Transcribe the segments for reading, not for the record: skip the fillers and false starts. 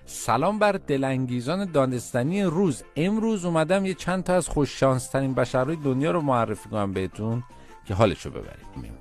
سلام بر دلانگیزان دانستنی روز. امروز اومدم یه چند تا از خوششانس ترین بشرهای دنیا رو معرفی کنم بهتون که حالشو ببرید.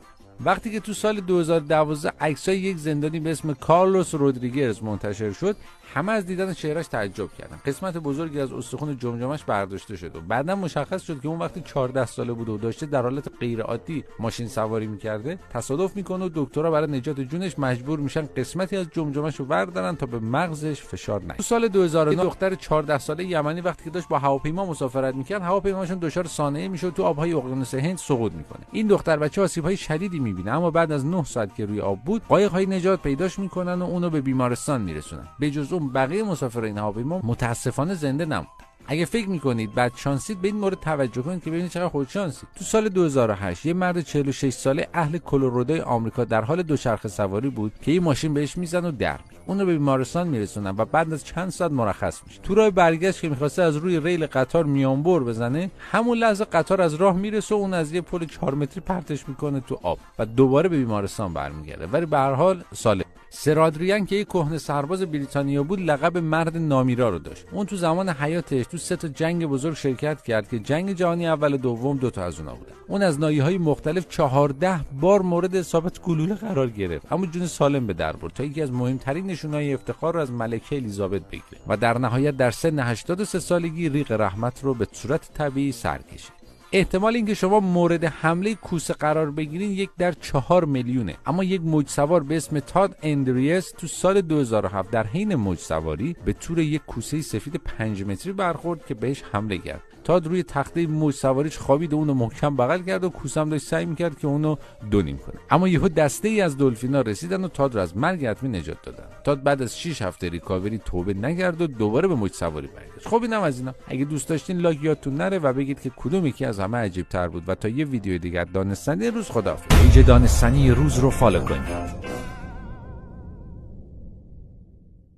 وقتی که تو سال 2012 عکسای یک زندانی به اسم کارلوس رودریگز منتشر شد، همه از دیدن چهرهش تعجب کردن. قسمت بزرگی از استخوان جمجمه‌اش برداشته شد و بعداً مشخص شد که اون وقتی 14 ساله بود و داشته در حالت غیر عادی ماشین سواری می‌کرده، تصادف میکنه و دکترها برای نجات جونش مجبور میشن قسمتی از جمجمه‌ش رو بردارن تا به مغزش فشار نیاد. تو سال 2009 دختر 14 ساله یمنی وقتی که داشت با هواپیما مسافرت می‌کرد، هواپیماشون دچار سانحه میشد تو آب‌های اقیانوس هند سقوط میکنه. این دختر بچه آسیب‌های شدیدی می‌بینه، اما بعد از 9 ساعت که روی آب بود، قایق‌های نجات پیداش میکنن و اونو به بیمارستان میرسونن. به جز اون بقیه مسافرین هواپیما متاسفانه زنده نموندن. اگه فکر میکنید بد شانسید، به این مورد توجه کنید که ببینید چقدر خوش شانسید. تو سال 2008 یه مرد 46 ساله اهل کلرادوی آمریکا در حال دوچرخه سواری بود که یه ماشین بهش میزنه و در میره. اونو به بیمارستان میرسونن و بعد از چند ساعت مرخص میشه. تو راه برگشت که میخواسته از روی ریل قطار میانبر بزنه، همون لحظه قطار از راه میرسه و اون از یه پل 4 متری پرتش میکنه تو آب و دوباره به بیمارستان برمیگرده. ولی به هر حال سالم. سرادریان که یک کهنه سرباز بریتانیا بود، لقب مرد نامیرا رو داشت. اون تو زمان حیاتش تو 3 تا جنگ بزرگ شرکت کرد که جنگ جهانی اول و دوم 2 تا از اونها بودن. اون از ناحیه‌های مختلف 14 بار مورد اصابت گلوله قرار گرفت، اما جون سالم به در برد تا یکی از مهمترین نشونه‌های افتخار رو از ملکه الیزابت بگیره و در نهایت در سن 83 سالگی ریق رحمت رو به صورت طبیعی سر کشید. احتمال اینکه شما مورد حمله کوسه قرار بگیرین 1 در 4 میلیونه، اما یک موج سوار به اسم تاد اندریس تو سال 2007 در حین موج سواری به طور یک کوسه سفید 5 متری برخورد که بهش حمله کرد. تاد روی تخته موج سواریش خوابید و اونو محکم بغل کرد و کوسه هم داشت سعی می‌کرد که اونو دونیم کنه، اما یهو دسته‌ای از دلفینا رسیدن و تاد رو از مرگ حتمی نجات دادن. تاد بعد از 6 هفته ریکاوری توبه نکرد و دوباره به موج سواری برگشت. خب اینم از اینا. اگه دوست داشتین لاک یادتون نره و بگید که کدوم یکی از همه عجیب تر بود. و تا یه ویدیو دیگه دانستنی روز، خداحافظ. پیج دانستنی روز رو فالو کنید.